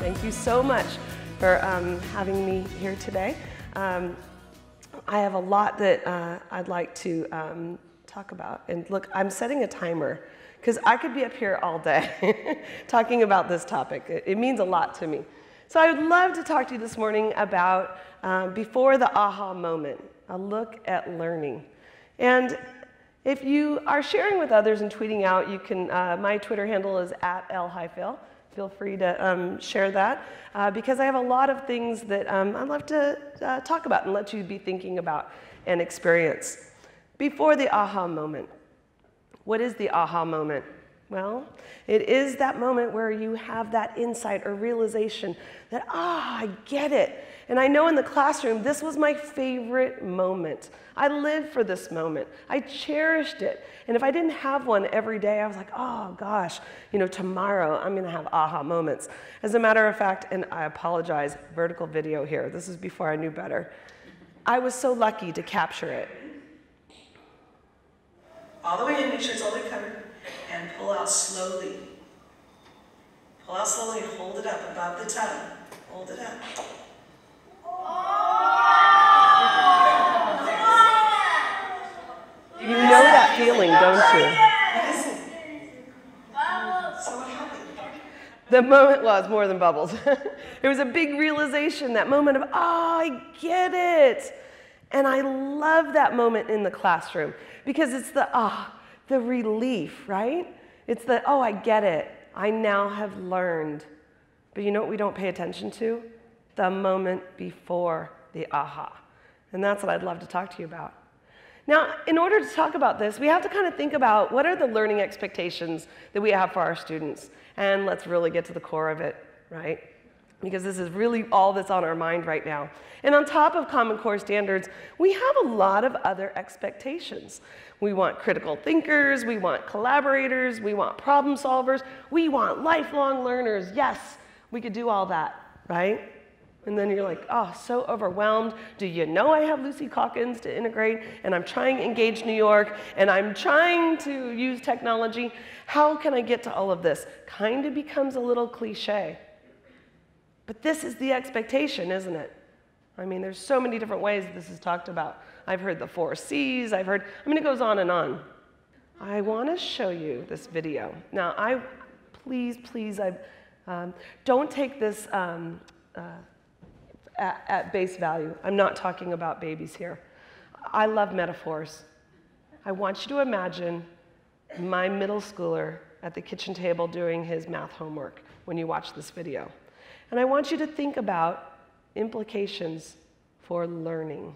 Thank you so much for having me here today. I have a lot that I'd like to talk about. And look, I'm setting a timer because I could be up here all day talking about this topic. It means a lot to me. So I would love to talk to you this morning about before the aha moment, a look at learning. And if you are sharing with others and tweeting out, you can, my Twitter handle is @Highfill. Feel free to share that because I have a lot of things that I'd love to talk about and let you be thinking about and experience. Before the aha moment, what is the aha moment? Well, it is that moment where you have that insight or realization that, I get it. And I know in the classroom, this was my favorite moment. I lived for this moment. I cherished it. And if I didn't have one every day, I was like, oh gosh, tomorrow I'm gonna have aha moments. As a matter of fact, and I apologize, vertical video here. This is before I knew better. I was so lucky to capture it. All the way in, make sure it's all the way covered, and pull out slowly. Pull out slowly, hold it up above the tub. Hold it up. You know that feeling, don't you? So what happened? The moment was more than bubbles. It was a big realization, that moment of, I get it. And I love that moment in the classroom because it's the relief, right? It's the, I get it. I now have learned. But you know what we don't pay attention to? The moment before the aha. And that's what I'd love to talk to you about. Now, in order to talk about this, we have to kind of think about what are the learning expectations that we have for our students. And let's really get to the core of it, right? Because this is really all that's on our mind right now. And on top of Common Core standards, we have a lot of other expectations. We want critical thinkers, we want collaborators, we want problem solvers, we want lifelong learners. Yes, we could do all that, right? And then you're like, so overwhelmed. Do you know I have Lucy Calkins to integrate? And I'm trying to engage New York, and I'm trying to use technology. How can I get to all of this? Kind of becomes a little cliche. But this is the expectation, isn't it? I mean, there's so many different ways this is talked about. I've heard the 4 C's, it goes on and on. I want to show you this video. Now, please, don't take this at base value. I'm not talking about babies here. I love metaphors. I want you to imagine my middle schooler at the kitchen table doing his math homework when you watch this video. And I want you to think about implications for learning.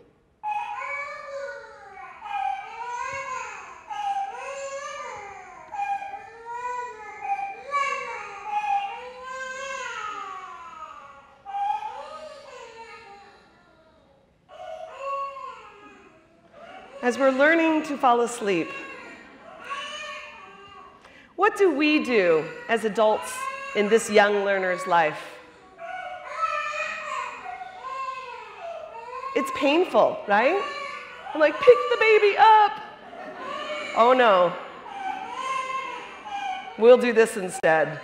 As we're learning to fall asleep, what do we do as adults in this young learner's life? It's painful, right? I'm like, pick the baby up. Oh no. We'll do this instead.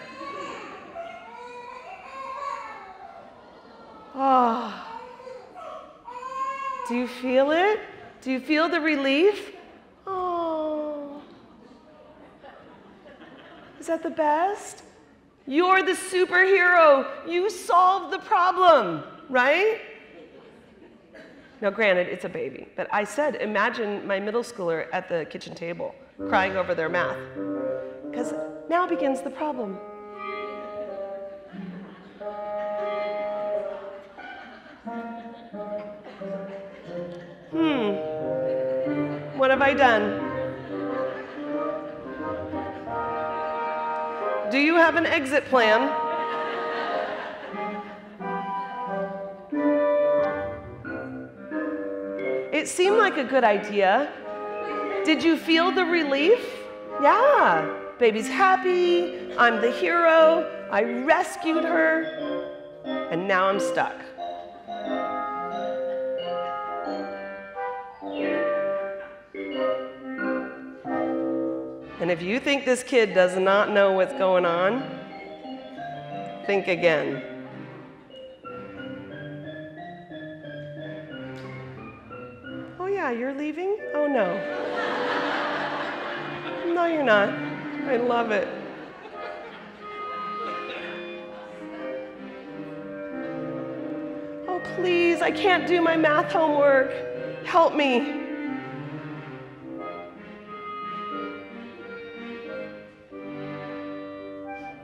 Do you feel it? Do you feel the relief? Oh. Is that the best? You're the superhero. You solved the problem, right? Now, granted, it's a baby, but I said, imagine my middle schooler at the kitchen table crying over their math, because now begins the problem. What have I done? Do you have an exit plan? It seemed like a good idea. Did you feel the relief? Yeah. Baby's happy. I'm the hero. I rescued her. And now I'm stuck. And if you think this kid does not know what's going on, think again. yeah, you're leaving? Oh, no. No, you're not. I love it. Oh, please, I can't do my math homework. Help me.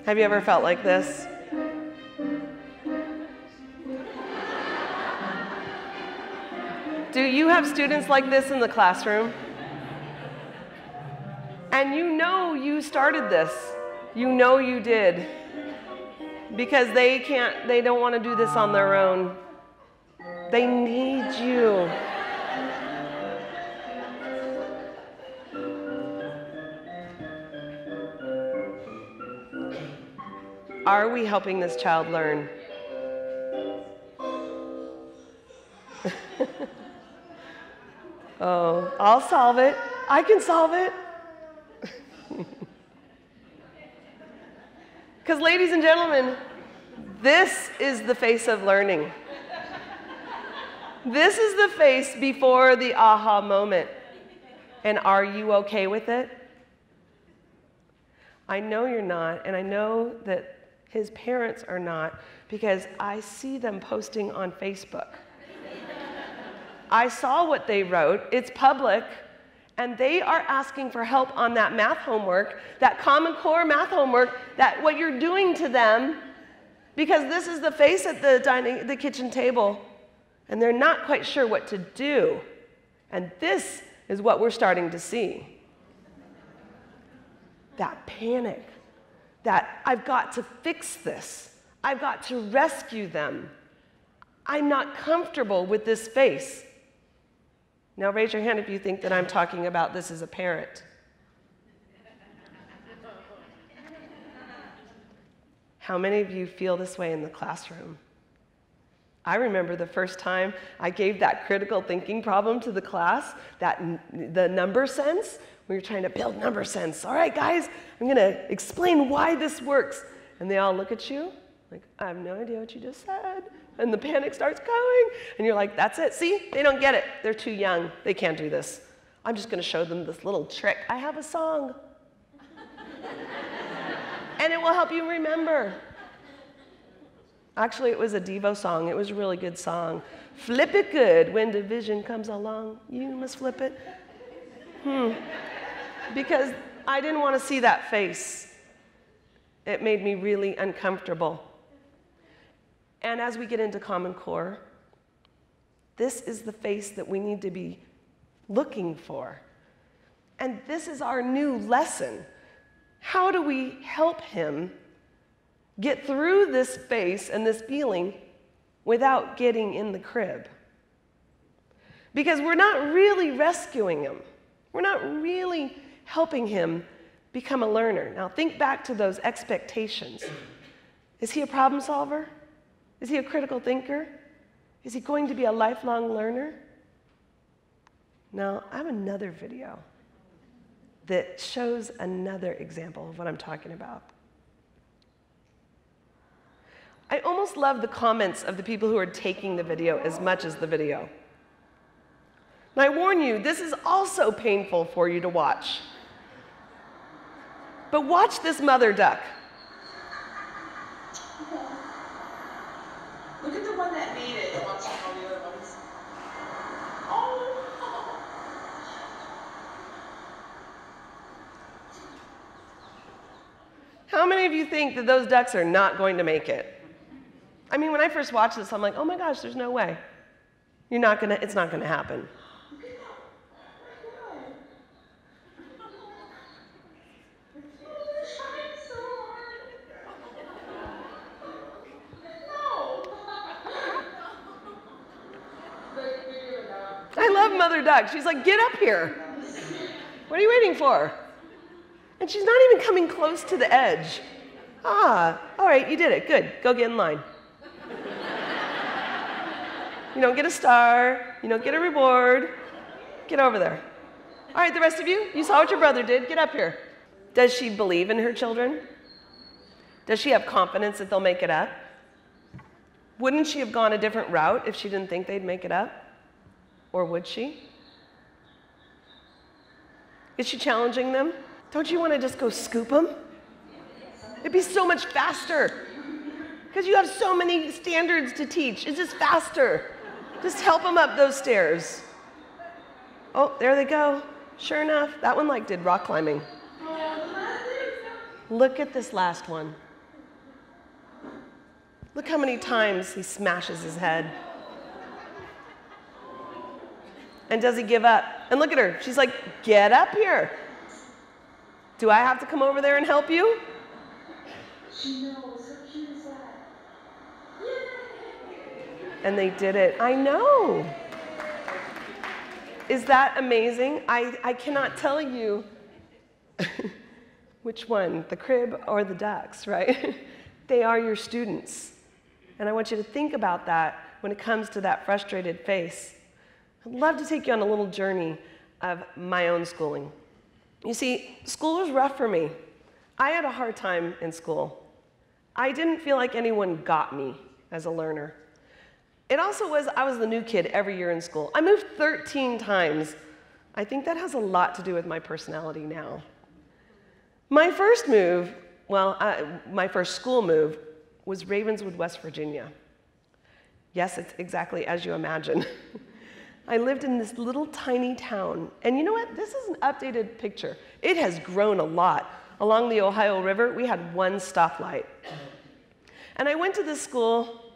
Have you ever felt like this? Do you have students like this in the classroom? And you know you started this. You know you did. Because they don't want to do this on their own. They need you. Are we helping this child learn? Oh, I'll solve it. I can solve it. Because, ladies and gentlemen, this is the face of learning. This is the face before the aha moment. And are you okay with it? I know you're not, and I know that his parents are not, because I see them posting on Facebook. I saw what they wrote. It's public. And they are asking for help on that math homework, that Common Core math homework, that what you're doing to them, because this is the face at the kitchen table, and they're not quite sure what to do. And this is what we're starting to see. That panic, that I've got to fix this. I've got to rescue them. I'm not comfortable with this face. Now raise your hand if you think that I'm talking about this as a parent. How many of you feel this way in the classroom? I remember the first time I gave that critical thinking problem to the class, the number sense. We were trying to build number sense. All right, guys, I'm going to explain why this works. And they all look at you like, I have no idea what you just said. And the panic starts going. And you're like, that's it. See, they don't get it. They're too young. They can't do this. I'm just going to show them this little trick. I have a song. And it will help you remember. Actually, it was a Devo song. It was a really good song. Flip it good. When division comes along, you must flip it. Because I didn't want to see that face. It made me really uncomfortable. And as we get into Common Core, this is the face that we need to be looking for. And this is our new lesson. How do we help him get through this face and this feeling without getting in the crib? Because we're not really rescuing him. We're not really helping him become a learner. Now think back to those expectations. Is he a problem solver? Is he a critical thinker? Is he going to be a lifelong learner? Now, I have another video that shows another example of what I'm talking about. I almost love the comments of the people who are taking the video as much as the video. And I warn you, this is also painful for you to watch. But watch this mother duck. Look at the one that made it. Watching all the other ones. Oh! How many of you think that those ducks are not going to make it? I mean, when I first watched this, I'm like, oh my gosh, there's no way. It's not gonna happen. I love Mother Duck. She's like, get up here. What are you waiting for? And she's not even coming close to the edge. Ah, all right, you did it. Good. Go get in line. You don't get a star. You don't get a reward. Get over there. All right, the rest of you, you saw what your brother did. Get up here. Does she believe in her children? Does she have confidence that they'll make it up? Wouldn't she have gone a different route if she didn't think they'd make it up? Or would she? Is she challenging them? Don't you want to just go scoop them? It'd be so much faster. Because you have so many standards to teach. It's just faster. Just help them up those stairs. Oh, there they go. Sure enough, that one did rock climbing. Look at this last one. Look how many times he smashes his head. And does he give up? And look at her. She's like, get up here. Do I have to come over there and help you? She knows how cute is that? And they did it. I know. Is that amazing? I cannot tell you which one, the crib or the ducks, right? They are your students. And I want you to think about that when it comes to that frustrated face. I'd love to take you on a little journey of my own schooling. You see, school was rough for me. I had a hard time in school. I didn't feel like anyone got me as a learner. It also was, I was the new kid every year in school. I moved 13 times. I think that has a lot to do with my personality now. My first move, my first school move was Ravenswood, West Virginia. Yes, it's exactly as you imagine. I lived in this little tiny town. And you know what? This is an updated picture. It has grown a lot. Along the Ohio River, we had one stoplight. And I went to this school.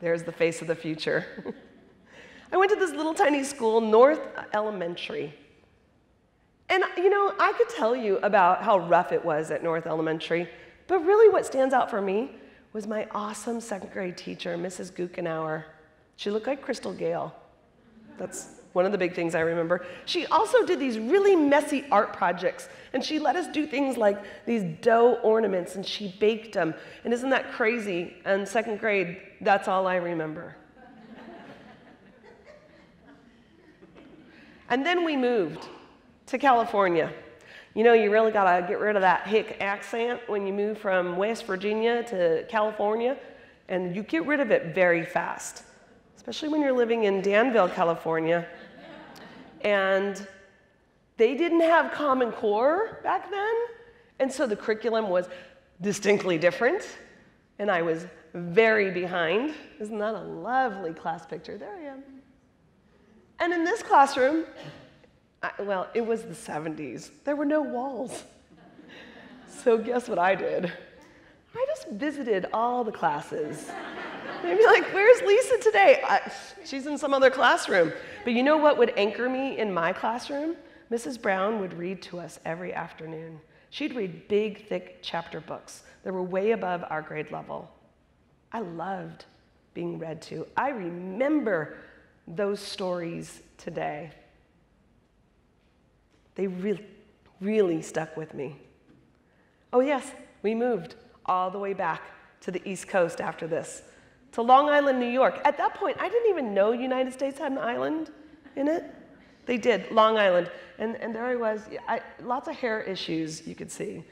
There's the face of the future. I went to this little tiny school, North Elementary. And I could tell you about how rough it was at North Elementary, but really what stands out for me was my awesome second grade teacher, Mrs. Guckenauer. She looked like Crystal Gale. That's one of the big things I remember. She also did these really messy art projects, and she let us do things like these dough ornaments, and she baked them. And isn't that crazy? In second grade, that's all I remember. And then we moved to California. You really gotta get rid of that hick accent when you move from West Virginia to California, and you get rid of it very fast, especially when you're living in Danville, California. And they didn't have Common Core back then, and so the curriculum was distinctly different, and I was very behind. Isn't that a lovely class picture? There I am. And in this classroom, it was the 70s. There were no walls. So guess what I did? I just visited all the classes. I'd be like, where's Lisa today? She's in some other classroom. But you know what would anchor me in my classroom? Mrs. Brown would read to us every afternoon. She'd read big, thick chapter books that were way above our grade level. I loved being read to. I remember those stories today. They really stuck with me. Oh yes, we moved all the way back to the East Coast after this, to Long Island, New York. At that point, I didn't even know the United States had an island in it. They did, Long Island. And there I was, lots of hair issues, you could see.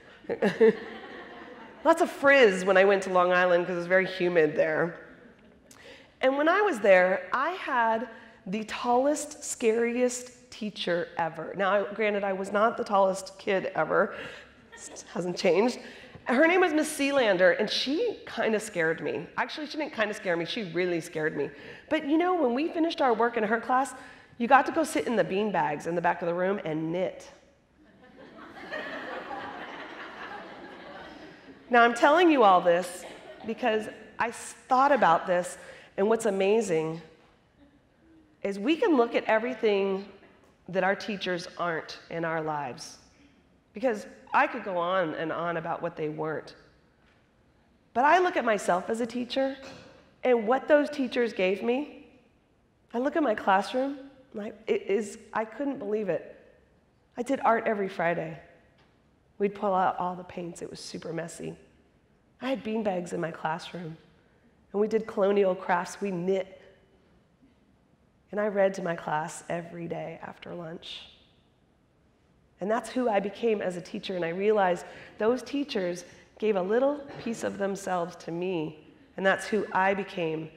Lots of frizz when I went to Long Island because it was very humid there. And when I was there, I had the tallest, scariest teacher ever. Now, granted, I was not the tallest kid ever. It hasn't changed. Her name was Miss Sealander, and she kind of scared me. Actually, she didn't kind of scare me. She really scared me. But when we finished our work in her class, you got to go sit in the bean bags in the back of the room and knit. Now, I'm telling you all this because I thought about this, and what's amazing is we can look at everything that our teachers aren't in our lives. Because I could go on and on about what they weren't. But I look at myself as a teacher, and what those teachers gave me, I look at my classroom, I couldn't believe it. I did art every Friday. We'd pull out all the paints. It was super messy. I had beanbags in my classroom, and we did colonial crafts. We knit. And I read to my class every day after lunch. And that's who I became as a teacher, and I realized those teachers gave a little piece of themselves to me, and that's who I became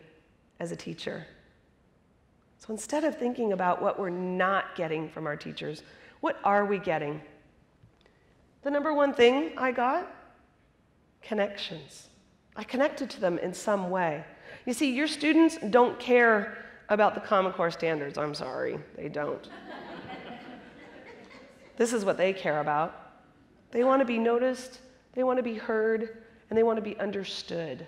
as a teacher. So instead of thinking about what we're not getting from our teachers, What are we getting? The number one thing I got? Connections. I connected to them in some way. You see, your students don't care about the Common Core standards. I'm sorry, they don't. This is what they care about. They want to be noticed, they want to be heard, and they want to be understood.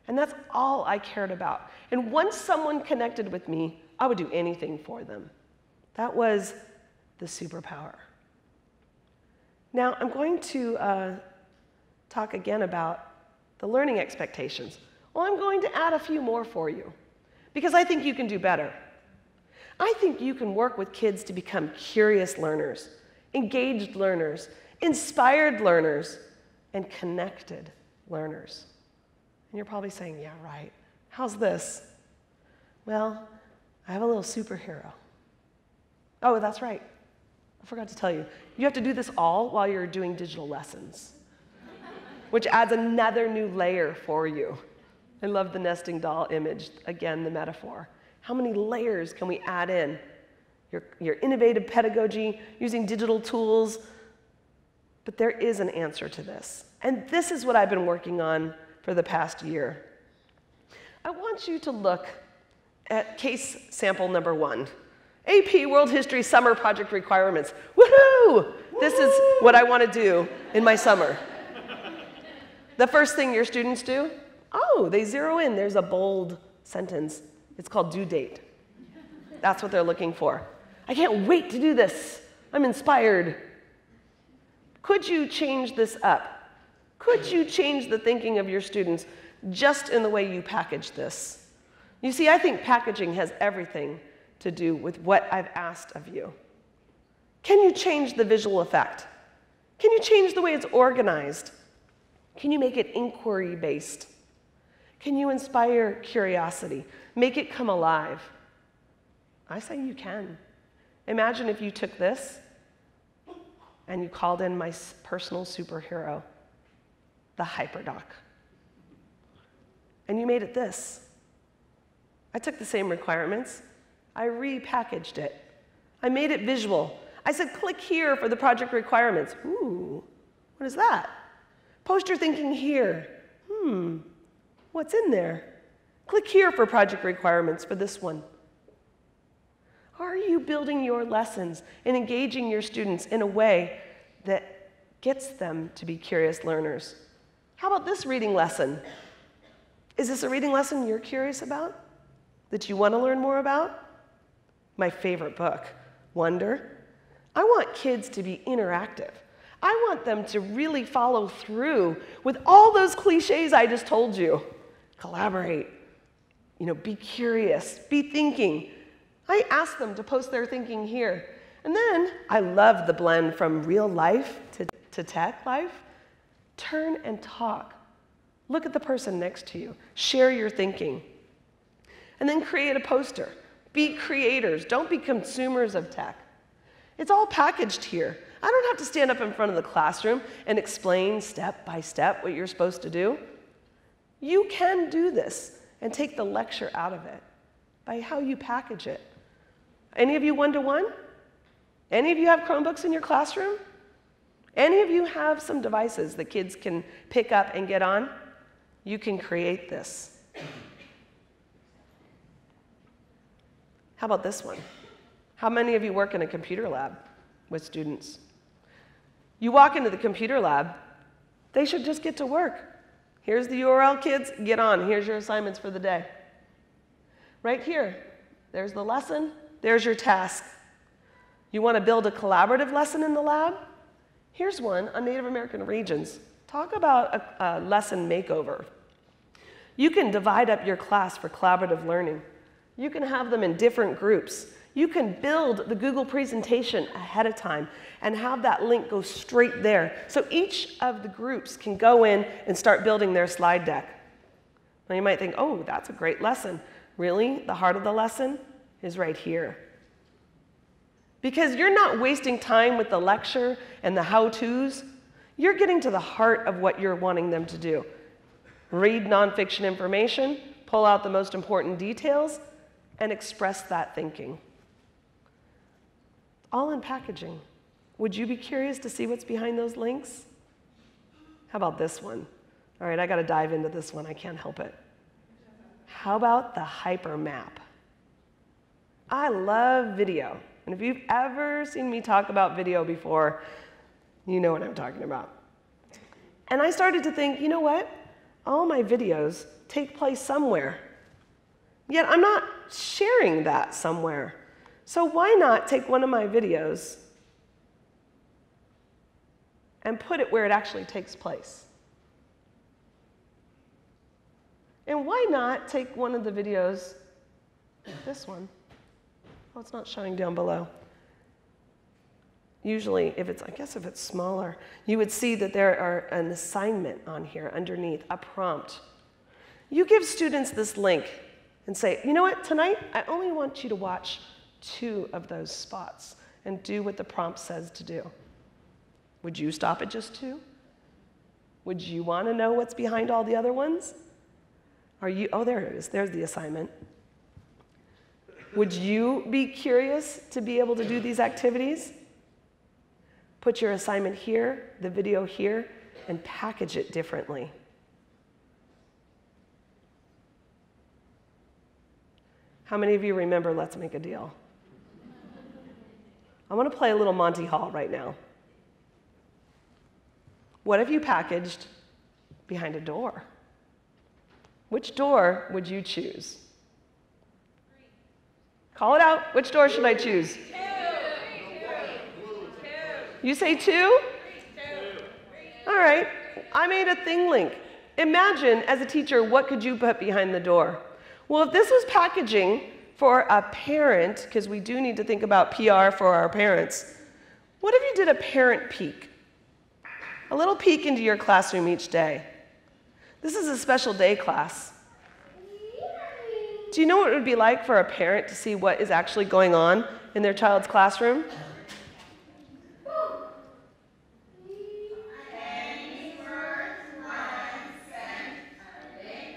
And that's all I cared about. And once someone connected with me, I would do anything for them. That was the superpower. Now, I'm going to talk again about the learning expectations. Well, I'm going to add a few more for you, because I think you can do better. I think you can work with kids to become curious learners, engaged learners, inspired learners, and connected learners. And you're probably saying, yeah, right. How's this? Well, I have a little superhero. Oh, that's right. I forgot to tell you. You have to do this all while you're doing digital lessons, which adds another new layer for you. I love the nesting doll image, again, the metaphor. How many layers can we add in? Your innovative pedagogy, using digital tools. But there is an answer to this. And this is what I've been working on for the past year. I want you to look at case sample number 1. AP World History Summer Project Requirements. Woohoo! This is what I want to do in my summer. The first thing your students do, oh, they zero in. There's a bold sentence. It's called due date. That's what they're looking for. I can't wait to do this. I'm inspired. Could you change this up? Could you change the thinking of your students just in the way you package this? You see, I think packaging has everything to do with what I've asked of you. Can you change the visual effect? Can you change the way it's organized? Can you make it inquiry-based? Can you inspire curiosity? Make it come alive? I say you can. Imagine if you took this and you called in my personal superhero, the HyperDoc. And you made it this. I took the same requirements. I repackaged it. I made it visual. I said, click here for the project requirements. Ooh, what is that? Post your thinking here. What's in there? Click here for project requirements for this one. Are you building your lessons and engaging your students in a way that gets them to be curious learners? How about this reading lesson? Is this a reading lesson you're curious about? That you want to learn more about? My favorite book, Wonder. I want kids to be interactive. I want them to really follow through with all those cliches I just told you. Collaborate, be curious, be thinking. I ask them to post their thinking here. And then I love the blend from real life to tech life. Turn and talk. Look at the person next to you. Share your thinking. And then create a poster. Be creators. Don't be consumers of tech. It's all packaged here. I don't have to stand up in front of the classroom and explain step by step what you're supposed to do. You can do this and take the lecture out of it by how you package it. Any of you one-to-one? Any of you have Chromebooks in your classroom? Any of you have some devices that kids can pick up and get on? You can create this. How about this one? How many of you work in a computer lab with students? You walk into the computer lab, they should just get to work. Here's the URL, kids, get on. Here's your assignments for the day. Right here, there's the lesson, there's your task. You want to build a collaborative lesson in the lab? Here's one on Native American regions. Talk about a lesson makeover. You can divide up your class for collaborative learning. You can have them in different groups. You can build the Google presentation ahead of time and have that link go straight there. So each of the groups can go in and start building their slide deck. Now you might think, oh, that's a great lesson. Really? The heart of the lesson is right here. Because you're not wasting time with the lecture and the how-tos. You're getting to the heart of what you're wanting them to do. Read nonfiction information, pull out the most important details, and express that thinking. all in packaging. Would you be curious to see what's behind those links? How about this one? All right, I got to dive into this one. I can't help it. How about the hyper map? I love video. And if you've ever seen me talk about video before, you know what I'm talking about. And I started to think, you know what? All my videos take place somewhere. Yet I'm not sharing that somewhere. So why not take one of my videos and put it where it actually takes place? And why not take one of the videos, this one. Oh, it's not showing down below. Usually, if it's smaller, you would see that there are an assignment on here underneath, a prompt. You give students this link and say, you know what, tonight, I only want you to watch 2 of those spots and do what the prompt says to do. Would you stop at just 2? Would you want to know what's behind all the other ones? Oh, there it is. There's the assignment. Would you be curious to be able to do these activities? Put your assignment here, the video here, and package it differently. How many of you remember Let's Make a Deal? I want to play a little Monty Hall right now. What if you packaged behind a door? Which door would you choose? Call it out. Which door should I choose? 2. You say 2? 2. All right. I made a thing link. Imagine, as a teacher, what could you put behind the door? Well, if this was packaging for a parent, because we do need to think about PR for our parents, what if you did a parent peek? A little peek into your classroom each day. This is a special day class. Do you know what it would be like for a parent to see what is actually going on in their child's classroom?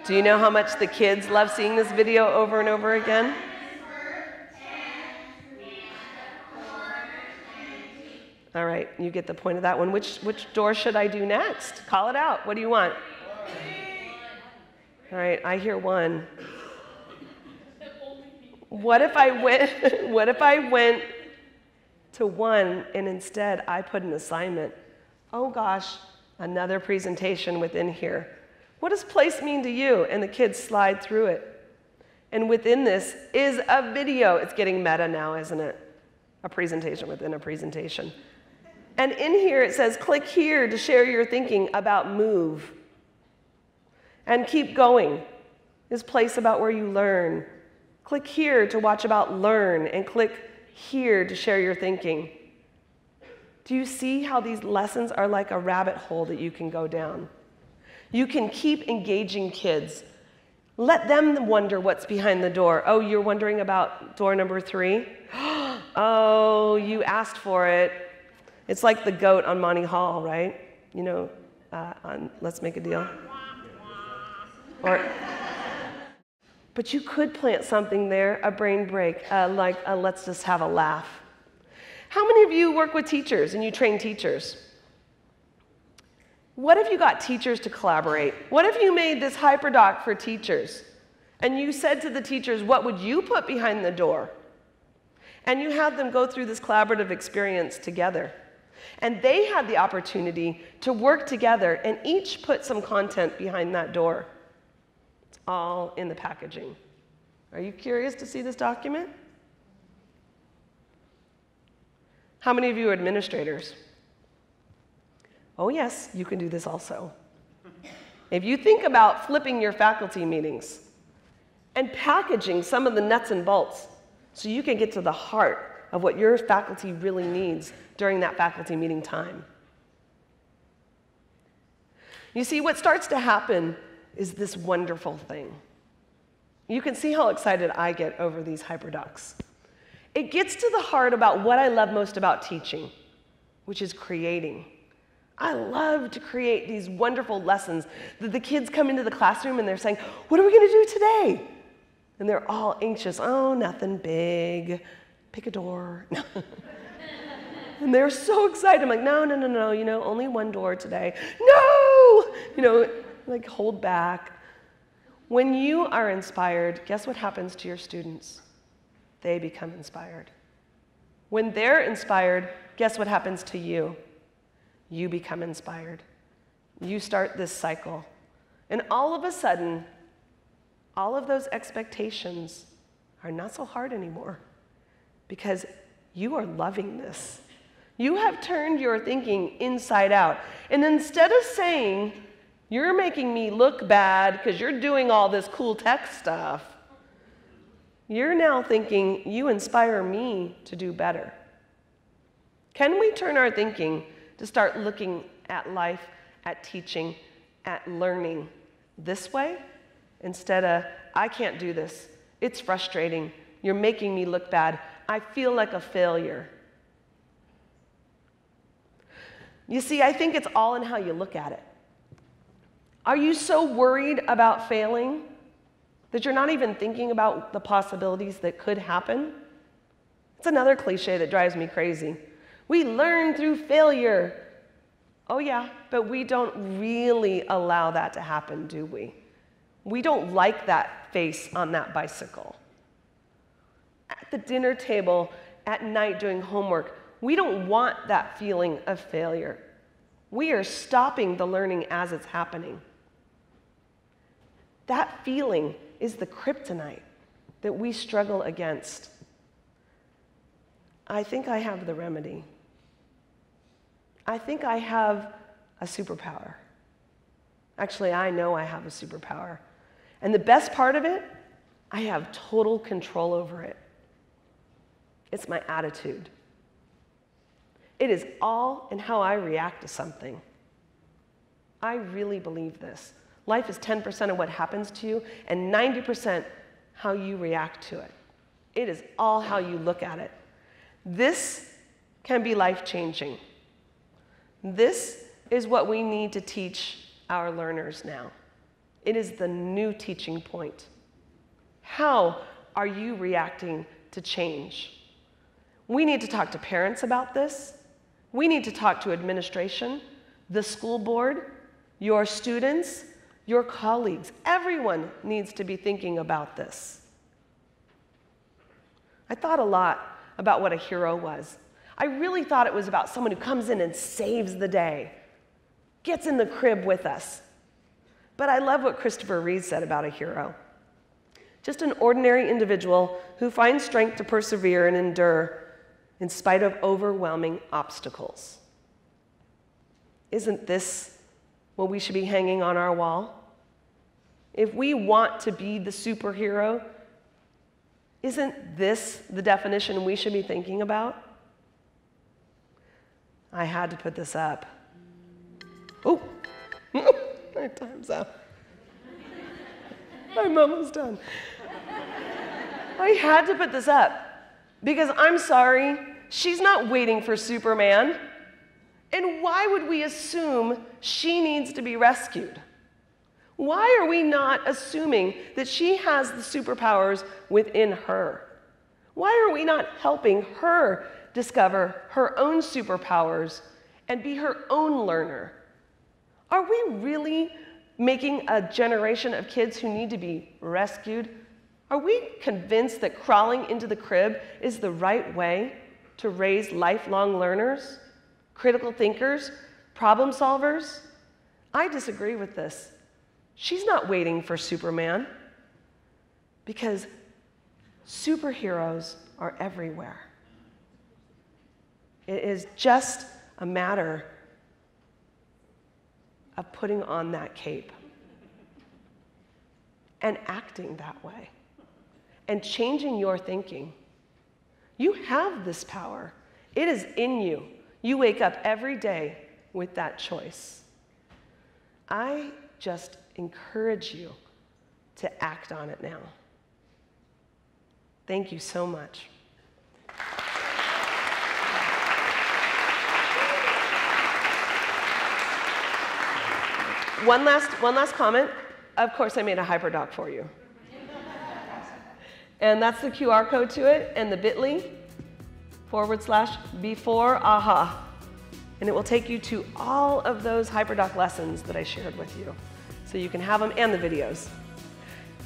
Do you know how much the kids love seeing this video over and over again? All right, you get the point of that one. Which door should I do next? Call it out. What do you want? All right, I hear 1. What if I went to 1 and instead I put an assignment? Oh gosh, another presentation within here. What does place mean to you? And the kids slide through it. And within this is a video. It's getting meta now, isn't it? A presentation within a presentation. And in here it says, click here to share your thinking about move. And keep going is place about where you learn. Click here to watch about learn, and click here to share your thinking. Do you see how these lessons are like a rabbit hole that you can go down? You can keep engaging kids. Let them wonder what's behind the door. Oh, you're wondering about door number 3? Oh, you asked for it. It's like the goat on Monty Hall, right? You know, on Let's Make a Deal. But you could plant something there, a brain break, like a let's just have a laugh. How many of you work with teachers and you train teachers? What if you got teachers to collaborate? What if you made this hyperdoc for teachers and you said to the teachers, what would you put behind the door? And you had them go through this collaborative experience together. And they had the opportunity to work together and each put some content behind that door. It's all in the packaging. Are you curious to see this document? How many of you are administrators? Oh yes, you can do this also. If you think about flipping your faculty meetings and packaging some of the nuts and bolts so you can get to the heart of what your faculty really needs during that faculty meeting time. You see, what starts to happen is this wonderful thing. You can see how excited I get over these hyperdocs. It gets to the heart about what I love most about teaching, which is creating. I love to create these wonderful lessons that the kids come into the classroom and they're saying, what are we going to do today? And they're all anxious. Oh, nothing big. Pick a door. And they're so excited. I'm like, no, no, no, no, only one door today. No! Like hold back. When you are inspired, guess what happens to your students? They become inspired. When they're inspired, guess what happens to you? You become inspired. You start this cycle. And all of a sudden, all of those expectations are not so hard anymore because you are loving this. You have turned your thinking inside out. And instead of saying, you're making me look bad because you're doing all this cool tech stuff, you're now thinking, you inspire me to do better. Can we turn our thinking to start looking at life, at teaching, at learning this way instead of, I can't do this. It's frustrating. You're making me look bad. I feel like a failure. You see, I think it's all in how you look at it. Are you so worried about failing that you're not even thinking about the possibilities that could happen? It's another cliche that drives me crazy. We learn through failure. Oh yeah, but we don't really allow that to happen, do we? We don't like that face on that bicycle. At the dinner table, at night doing homework, we don't want that feeling of failure. We are stopping the learning as it's happening. That feeling is the kryptonite that we struggle against. I think I have the remedy. I think I have a superpower. Actually, I know I have a superpower. And the best part of it, I have total control over it. It's my attitude. It is all in how I react to something. I really believe this. Life is 10% of what happens to you and 90% how you react to it. It is all how you look at it. This can be life-changing. This is what we need to teach our learners now. It is the new teaching point. How are you reacting to change? We need to talk to parents about this. We need to talk to administration, the school board, your students, your colleagues. Everyone needs to be thinking about this. I thought a lot about what a hero was. I really thought it was about someone who comes in and saves the day, gets in the crib with us. But I love what Christopher Reeve said about a hero. Just an ordinary individual who finds strength to persevere and endure in spite of overwhelming obstacles. Isn't this what we should be hanging on our wall? If we want to be the superhero, isn't this the definition we should be thinking about? I had to put this up. Oh, my time's up. I'm almost done. I had to put this up because I'm sorry, she's not waiting for Superman. And why would we assume she needs to be rescued? Why are we not assuming that she has the superpowers within her? Why are we not helping her discover her own superpowers and be her own learner? Are we really making a generation of kids who need to be rescued? Are we convinced that crawling into the crib is the right way to raise lifelong learners, critical thinkers, problem solvers? I disagree with this. She's not waiting for Superman because superheroes are everywhere. It is just a matter of putting on that cape and acting that way and changing your thinking. You have this power. It is in you. You wake up every day with that choice. I just encourage you to act on it now. Thank you so much. One last comment. Of course, I made a hyperdoc for you. And that's the QR code to it and the bit.ly. /before-aha. And it will take you to all of those HyperDoc lessons that I shared with you. So you can have them and the videos.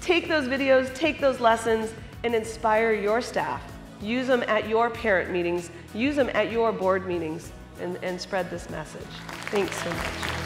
Take those videos, take those lessons, and inspire your staff. Use them at your parent meetings, use them at your board meetings, and spread this message. Thanks so much.